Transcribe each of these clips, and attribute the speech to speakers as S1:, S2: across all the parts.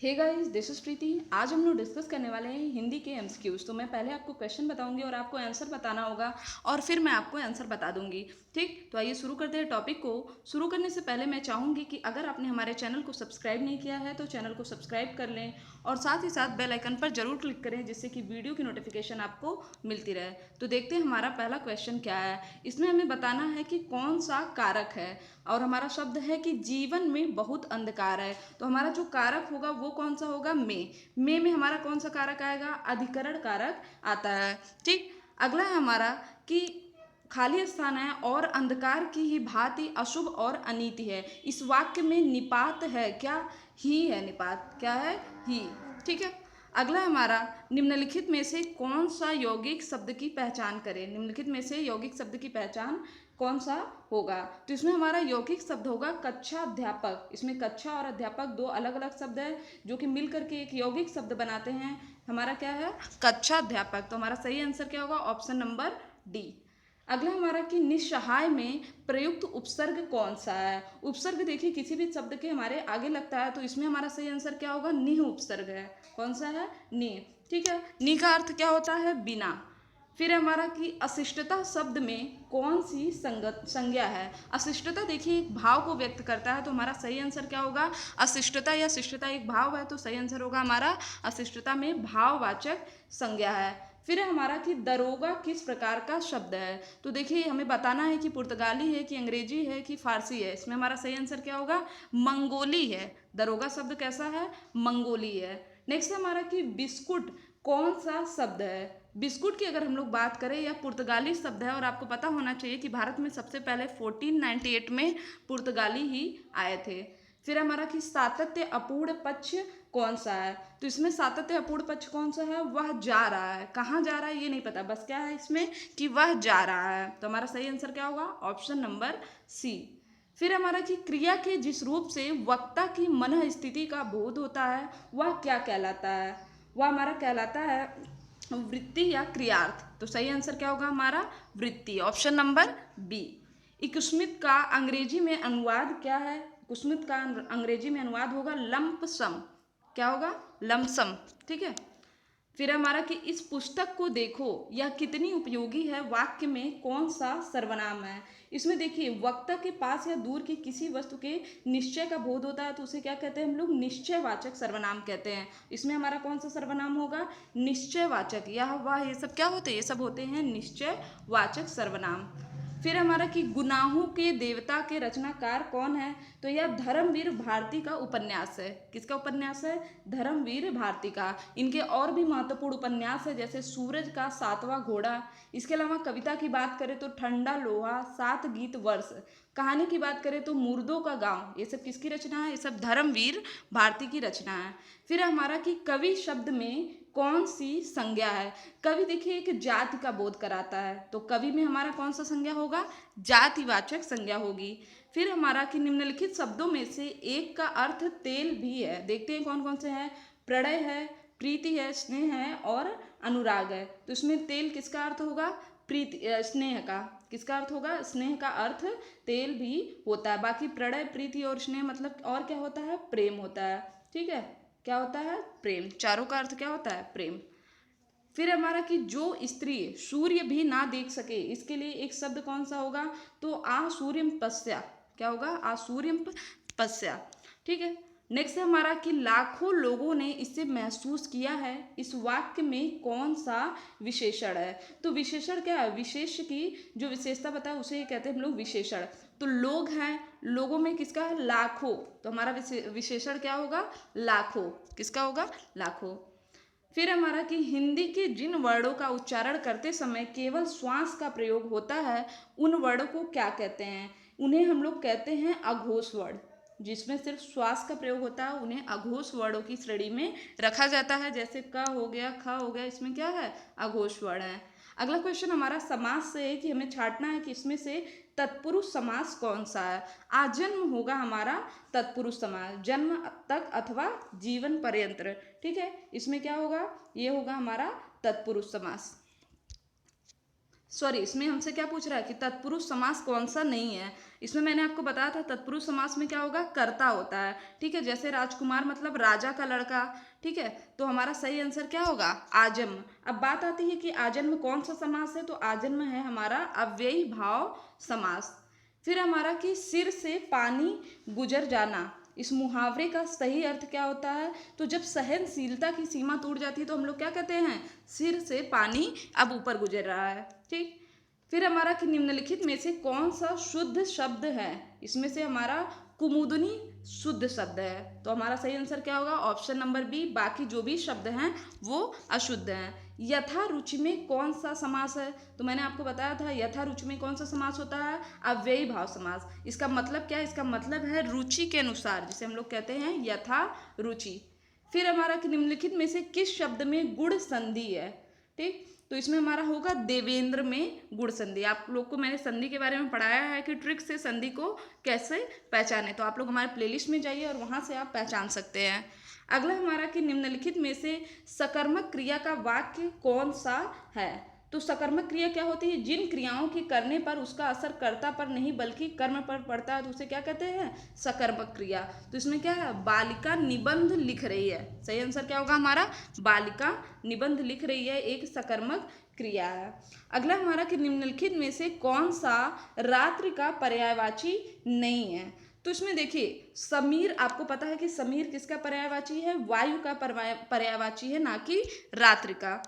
S1: Hey guys, this is प्रीति। आज हम लोग डिस्कस करने वाले हैं हिंदी के एमसीक्यूज। तो मैं पहले आपको क्वेश्चन बताऊंगी और आपको आंसर बताना होगा और फिर मैं आपको आंसर बता दूंगी। ठीक, तो आइए शुरू करते हैं टॉपिक को। शुरू करने से पहले मैं चाहूंगी कि अगर आपने हमारे चैनल को सब्सक्राइब नहीं किया है तो चैनल को सब्सक्राइब कर लें और साथ ही साथ बेल आइकन पर जरूर क्लिक करें जिससे कि वीडियो की नोटिफिकेशन आपको मिलती रहे। तो देखते हैं हमारा पहला क्वेश्चन क्या है। इसमें हमें बताना है कि कौन सा कारक है और हमारा शब्द है कि जीवन में बहुत अंधकार है। तो हमारा जो कारक होगा वो कौन सा होगा? में हमारा कौन सा कारक आएगा? अधिकरण कारक आता है। ठीक, अगला है हमारा कि खाली स्थान है और अंधकार की ही भांति अशुभ और अनीति है। इस वाक्य में निपात है क्या? ही है निपात। क्या है? ही। ठीक है, अगला हमारा निम्नलिखित में से कौन सा यौगिक शब्द की पहचान करें। निम्नलिखित में से यौगिक शब्द की पहचान कौन सा होगा? तो इसमें हमारा यौगिक शब्द होगा कक्षा अध्यापक। इसमें कक्षा और अध्यापक दो अलग अलग शब्द है जो कि मिल करके एक यौगिक शब्द बनाते हैं। हमारा क्या है? कक्षा अध्यापक। तो हमारा सही आंसर क्या होगा? Option number D. अगला हमारा कि निस्सहाय में प्रयुक्त उपसर्ग कौन सा है? उपसर्ग देखिए किसी भी शब्द के हमारे आगे लगता है तो इसमें हमारा सही आंसर क्या होगा? निह उपसर्ग है। कौन सा है? निह। ठीक है, निह का अर्थ क्या होता है? बिना। फिर हमारा कि अशिष्टता शब्द में कौन सी संज्ञा है? अशिष्टता देखिए एक भाव को व्यक्त करता है तो हमारा सही आंसर क्या होगा? अशिष्टता या शिष्टता एक भाव है तो सही आंसर होगा हमारा अशिष्टता में भाववाचक संज्ञा है। फिर हमारा कि दरोगा किस प्रकार का शब्द है? तो देखिए हमें बताना है कि पुर्तगाली है कि अंग्रेजी है कि फारसी है। इसमें हमारा सही आंसर क्या होगा? मंगोली है। दरोगा शब्द कैसा है? मंगोली है। नेक्स्ट हमारा कि बिस्कुट कौन सा शब्द है? बिस्कुट की अगर हम लोग बात करें यह पुर्तगाली शब्द है और आपको पता होना चाहिए कि भारत में सबसे पहले 1498 में पुर्तगाली ही आए थे। फिर हमारा कि सातत्य अपूर्ण पक्ष कौन सा है? तो इसमें सातत्य अपूर्ण पक्ष कौन सा है? वह जा रहा है। कहाँ जा रहा है ये नहीं पता, बस क्या है इसमें कि वह जा रहा है। तो हमारा सही आंसर क्या होगा? Option number C. फिर हमारा कि क्रिया के जिस रूप से वक्ता की मन स्थिति का बोध होता है वह क्या कहलाता है? वह हमारा कहलाता है वृत्ति या क्रियार्थ। तो सही आंसर क्या होगा हमारा? वृत्ति। Option number B. इकुस्मित का अंग्रेजी में अनुवाद क्या है? कुस्मित का अंग्रेजी में अनुवाद होगा लंप सम। क्या होगा? लमसम। ठीक है, फिर हमारा कि इस पुस्तक को देखो यह कितनी उपयोगी है वाक्य में कौन सा सर्वनाम है? इसमें देखिए वक्ता के पास या दूर की किसी वस्तु के निश्चय का बोध होता है तो उसे क्या कहते हैं हम लोग? निश्चयवाचक सर्वनाम कहते हैं। इसमें हमारा कौन सा सर्वनाम होगा? निश्चयवाचक। यह वह ये सब क्या होते हैं? ये सब होते हैं निश्चयवाचक सर्वनाम। फिर हमारा कि गुनाहों के देवता के रचनाकार कौन है? तो यह धर्मवीर भारती का उपन्यास है। किसका उपन्यास है? धर्मवीर भारती का। इनके और भी महत्वपूर्ण उपन्यास है जैसे सूरज का सातवां घोड़ा। इसके अलावा कविता की बात करें तो ठंडा लोहा, सात गीत वर्ष। कहानी की बात करें तो मुर्दों का गांव। ये सब किसकी रचना है? ये सब धर्मवीर भारती की रचना है। फिर हमारा कि कवि शब्द में कौन सी संज्ञा है? कवि देखिए एक जाति का बोध कराता है तो कवि में हमारा कौन सा संज्ञा होगा? जातिवाचक संज्ञा होगी। फिर हमारा कि निम्नलिखित शब्दों में से एक का अर्थ तेल भी है। देखते हैं कौन कौन से हैं। प्रणय है, प्रीति है, स्नेह है और अनुराग है। तो इसमें तेल किसका अर्थ होगा? प्रीति, स्नेह का। किसका अर्थ होगा? स्नेह का अर्थ तेल भी होता है। बाकी प्रणय, प्रीति और स्नेह मतलब और क्या होता है? प्रेम होता है। ठीक है, क्या होता है? प्रेम। चारों का अर्थ क्या होता है? प्रेम। फिर हमारा कि जो स्त्री सूर्य भी ना देख सके इसके लिए एक शब्द कौन सा होगा? तो आ सूर्यम पश्या। क्या होगा? आ सूर्यम पश्या। ठीक है, नेक्स्ट है हमारा कि लाखों लोगों ने इसे महसूस किया है। इस वाक्य में कौन सा विशेषण है? तो विशेषण क्या है? विशेष की जो विशेषता बताए उसे कहते हैं हम लोग विशेषण। तो लोग हैं, लोगों में किसका है? लाखों। तो हमारा विशेषण क्या होगा? लाखों। किसका होगा? लाखों। फिर हमारा कि हिंदी के जिन वर्णों का उच्चारण करते समय केवल श्वास का प्रयोग होता है उन वर्णों को क्या कहते हैं? उन्हें हम लोग कहते हैं अघोष वर्ण। जिसमें सिर्फ श्वास का प्रयोग होता है उन्हें अघोष वर्णों की श्रेणी में रखा जाता है। जैसे क हो गया, ख हो गया, इसमें क्या है? अघोष वर्ण है। अगला क्वेश्चन हमारा समास से है कि हमें छांटना है कि इसमें से तत्पुरुष समास कौन सा है? आजन्म होगा हमारा तत्पुरुष समास, जन्म तक अथवा जीवन पर्यंत। ठीक है, इसमें क्या होगा? ये होगा हमारा तत्पुरुष समास। सॉरी, इसमें हमसे क्या पूछ रहा है कि तत्पुरुष समास कौन सा नहीं है। इसमें मैंने आपको बताया था तत्पुरुष समास में क्या होगा, कर्ता होता है। ठीक है, जैसे राजकुमार मतलब राजा का लड़का। ठीक है, तो हमारा सही आंसर क्या होगा, आजन्म। अब बात आती है कि आजन्म कौन सा समास है, तो आजन्म है हमारा अव्ययी भाव समास। फिर हमारा कि सिर से पानी गुजर जाना, इस मुहावरे का सही अर्थ क्या होता है, तो जब सहनशीलता की सीमा टूट जाती है तो हम लोग क्या कहते हैं, सिर से पानी अब ऊपर गुजर रहा है। ठीक। फिर हमारा कि निम्नलिखित में से कौन सा शुद्ध शब्द है, इसमें से हमारा कुमुदनी शुद्ध शब्द है। तो हमारा सही आंसर क्या होगा, ऑप्शन नंबर बी। बाकी जो भी शब्द हैं वो अशुद्ध हैं। यथा रुचि में कौन सा समास है, तो मैंने आपको बताया था यथा रुचि में कौन सा समास होता है, अव्ययी भाव समास। इसका मतलब क्या है, इसका मतलब है रुचि के अनुसार, जिसे हम लोग कहते हैं यथा रुचि। फिर हमारा कि निम्नलिखित में से किस शब्द में गुण संधि है। ठीक, तो इसमें हमारा होगा देवेंद्र में गुण संधि। आप लोग को मैंने संधि के बारे में पढ़ाया है कि ट्रिक से संधि को कैसे पहचाने, तो आप लोग हमारे प्लेलिस्ट में जाइए और वहां से आप पहचान सकते हैं। अगला हमारा कि निम्नलिखित में से सकर्मक क्रिया का वाक्य कौन सा है। तो सकर्मक क्रिया क्या होती है, जिन क्रियाओं के करने पर उसका असर कर्ता पर नहीं बल्कि कर्म पर पड़ता है तो उसे क्या कहते हैं, सकर्मक क्रिया। तो इसमें क्या है, बालिका निबंध लिख रही है। सही आंसर क्या होगा हमारा, बालिका निबंध लिख रही है एक सकर्मक क्रिया है। अगला हमारा कि निम्नलिखित में से कौन सा रात्रि का पर्यायवाची नहीं है। तो इसमें देखिए समीर, आपको पता है कि समीर किसका पर्यायवाची है, वायु का पर्यायवाची है, ना कि रात्रि का।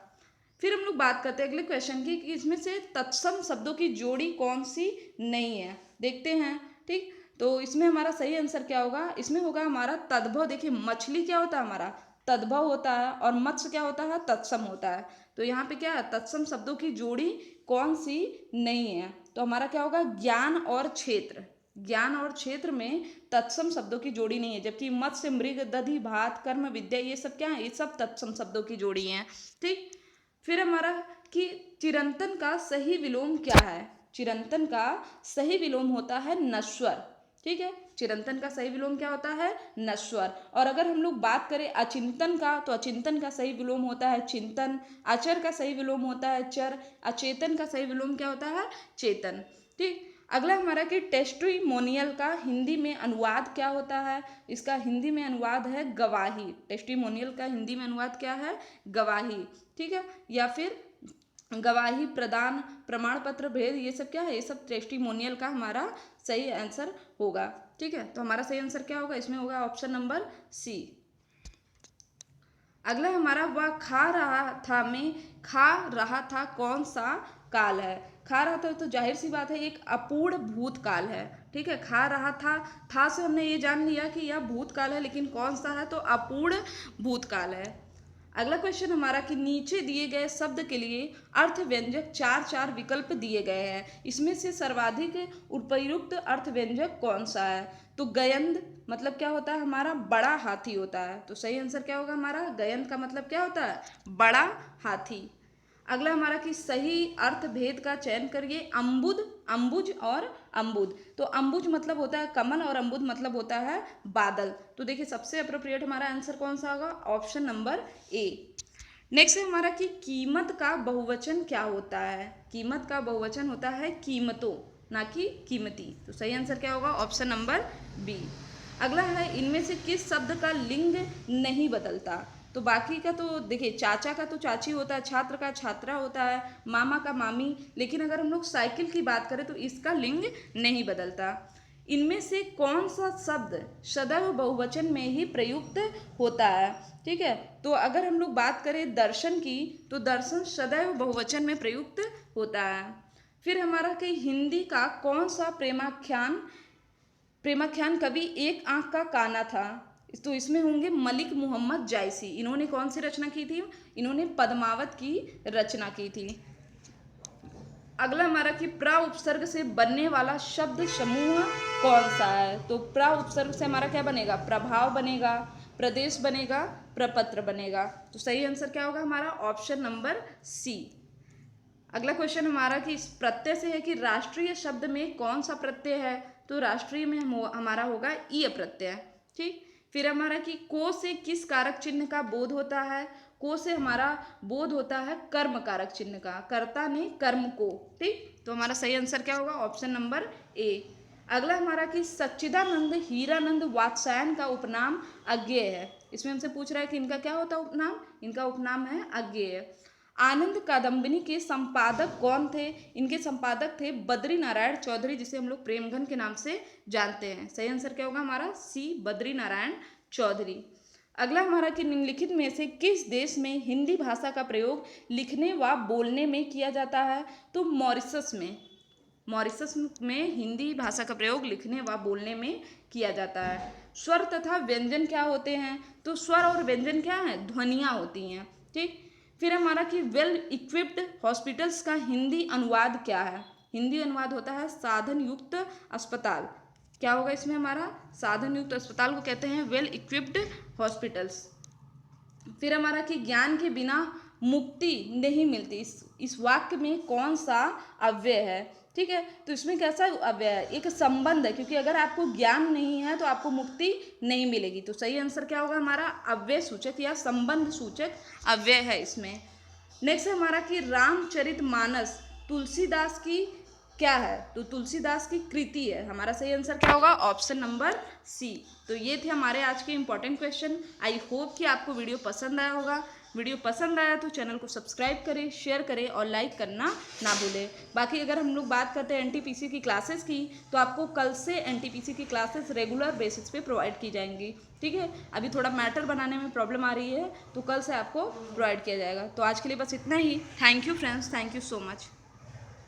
S1: फिर हम लोग बात करते हैं अगले क्वेश्चन की कि इसमें से तत्सम शब्दों की जोड़ी कौन सी नहीं है, देखते हैं। ठीक, तो इसमें हमारा सही आंसर क्या होगा, इसमें होगा हमारा तद्भव। देखिए मछली क्या होता है हमारा, तद्भव होता है, और मत्स्य क्या होता है, तत्सम होता है। तो यहाँ पे क्या है, तत्सम शब्दों की जोड़ी कौन सी नहीं है, तो हमारा क्या होगा, ज्ञान और क्षेत्र। ज्ञान और क्षेत्र में तत्सम शब्दों की जोड़ी नहीं है, जबकि मत्स्य, मृग, दधि, भात, कर्म, विद्या, ये सब क्या है, ये सब तत्सम शब्दों की जोड़ी हैं। ठीक। फिर हमारा कि चिरंतन का सही विलोम क्या है। चिरंतन का सही विलोम होता है नश्वर। ठीक है, चिरंतन का सही विलोम क्या होता है, नश्वर। और अगर हम लोग बात करें अचिंतन का, तो अचिंतन का सही विलोम होता है चिंतन। अचर का सही विलोम होता है चर। अचेतन का सही विलोम क्या होता है, चेतन। ठीक। अगला हमारा कि टेस्टिमोनियल का हिंदी में अनुवाद क्या होता है। इसका हिंदी में अनुवाद है गवाही। टेस्टिमोनियल का हिंदी में अनुवाद क्या है, गवाही। ठीक है, या फिर गवाही प्रदान, प्रमाण पत्र, भेद, ये सब क्या है, ये सब टेस्टिमोनियल का हमारा सही आंसर होगा। ठीक है, तो हमारा सही आंसर क्या होगा, इसमें होगा ऑप्शन नंबर सी। अगला हमारा वह खा रहा था में खा रहा था कौन सा काल है। खा रहा था तो जाहिर सी बात है एक अपूर्ण भूतकाल है। ठीक है, खा रहा था से हमने ये जान लिया कि यह भूतकाल है, लेकिन कौन सा है, तो अपूर्ण भूतकाल है। अगला क्वेश्चन हमारा कि नीचे दिए गए शब्द के लिए अर्थ व्यंजक चार चार विकल्प दिए गए हैं, इसमें से सर्वाधिक उपयुक्त अर्थ व्यंजक कौन सा है। तो गयंद मतलब क्या होता है हमारा, बड़ा हाथी होता है। तो सही आंसर क्या होगा हमारा, गयंद का मतलब क्या होता है, बड़ा हाथी। अगला हमारा कि सही अर्थ भेद का चयन करिए। अम्बुद, अम्बुज और अम्बुद। तो अम्बुज मतलब होता है कमल और अम्बुद मतलब होता है बादल। तो देखिए सबसे अप्रोप्रिएट हमारा आंसर कौन सा होगा, ऑप्शन नंबर ए। नेक्स्ट है हमारा कि कीमत का बहुवचन क्या होता है। कीमत का बहुवचन होता है कीमतों, ना कि कीमती। तो सही आंसर क्या होगा, ऑप्शन नंबर बी। अगला है इनमें से किस शब्द का लिंग नहीं बदलता। तो बाकी का तो देखिए चाचा का तो चाची होता है, छात्र का छात्रा होता है, मामा का मामी, लेकिन अगर हम लोग साइकिल की बात करें तो इसका लिंग नहीं बदलता। इनमें से कौन सा शब्द सदैव बहुवचन में ही प्रयुक्त होता है। ठीक है, तो अगर हम लोग बात करें दर्शन की, तो दर्शन सदैव बहुवचन में प्रयुक्त होता है। फिर हमारा कि हिंदी का कौन सा प्रेमाख्यान कवि एक आंख का काना था। तो इसमें होंगे मलिक मोहम्मद जायसी। इन्होंने कौन सी रचना की थी, इन्होंने पद्मावत की रचना की थी। अगला हमारा कि प्र उपसर्ग से बनने वाला शब्द समूह कौन सा है। तो प्र उपसर्ग से हमारा क्या बनेगा, प्रभाव बनेगा, प्रदेश बनेगा, प्रपत्र बनेगा। तो सही आंसर क्या होगा हमारा, ऑप्शन नंबर सी। अगला क्वेश्चन हमारा कि इस प्रत्यय से है कि राष्ट्रीय शब्द में कौन सा प्रत्यय है। तो राष्ट्रीय में हमारा होगा ईय प्रत्यय। ठीक। फिर हमारा कि को से किस कारक चिन्ह का बोध होता है, को से हमारा बोध होता है कर्म कारक चिन्ह का, कर्ता ने कर्म को, ठीक। तो हमारा सही आंसर क्या होगा, ऑप्शन नंबर ए। अगला हमारा कि सच्चिदानंद हीरानंद वात्स्यायन का उपनाम अज्ञेय है। इसमें हमसे पूछ रहा है कि इनका क्या होता है उपनाम, इनका उपनाम है अज्ञेय। आनंद कादम्बिनी के संपादक कौन थे, इनके संपादक थे बद्री नारायण चौधरी, जिसे हम लोग प्रेमघन के नाम से जानते हैं। सही आंसर क्या होगा हमारा सी, बद्री नारायण चौधरी। अगला हमारा कि निम्नलिखित में से किस देश में हिंदी भाषा का प्रयोग लिखने व बोलने में किया जाता है, तो मॉरिशस में, मॉरिशस में हिंदी भाषा का प्रयोग लिखने व बोलने में किया जाता है। स्वर तथा व्यंजन क्या होते हैं, तो स्वर और व्यंजन क्या है, ध्वनियाँ होती हैं, ठीक। फिर हमारा कि वेल इक्विप्ड हॉस्पिटल्स का हिंदी अनुवाद क्या है, हिंदी अनुवाद होता है साधन युक्त अस्पताल। क्या होगा इसमें हमारा, साधन युक्त अस्पताल को कहते हैं वेल इक्विप्ड हॉस्पिटल्स। फिर हमारा कि ज्ञान के बिना मुक्ति नहीं मिलती, इस वाक्य में कौन सा अव्यय है, ठीक है। तो इसमें कैसा अव्यय है, एक संबंध है, क्योंकि अगर आपको ज्ञान नहीं है तो आपको मुक्ति नहीं मिलेगी। तो सही आंसर क्या होगा हमारा, अव्यय सूचक या संबंध सूचक अव्यय है इसमें। नेक्स्ट है हमारा कि रामचरितमानस तुलसीदास की क्या है, तो तुलसीदास की कृति है। हमारा सही आंसर क्या होगा, ऑप्शन नंबर सी। तो ये थे हमारे आज के इंपॉर्टेंट क्वेश्चन। आई होप कि आपको वीडियो पसंद आया होगा। वीडियो पसंद आया तो चैनल को सब्सक्राइब करें, शेयर करें और लाइक करना ना भूलें। बाकी अगर हम लोग बात करते हैं एनटीपीसी की क्लासेस की, तो आपको कल से एनटीपीसी की क्लासेस रेगुलर बेसिस पे प्रोवाइड की जाएंगी, ठीक है। अभी थोड़ा मैटर बनाने में प्रॉब्लम आ रही है, तो कल से आपको प्रोवाइड किया जाएगा। तो आज के लिए बस इतना ही। Thank you friends, thank you so much.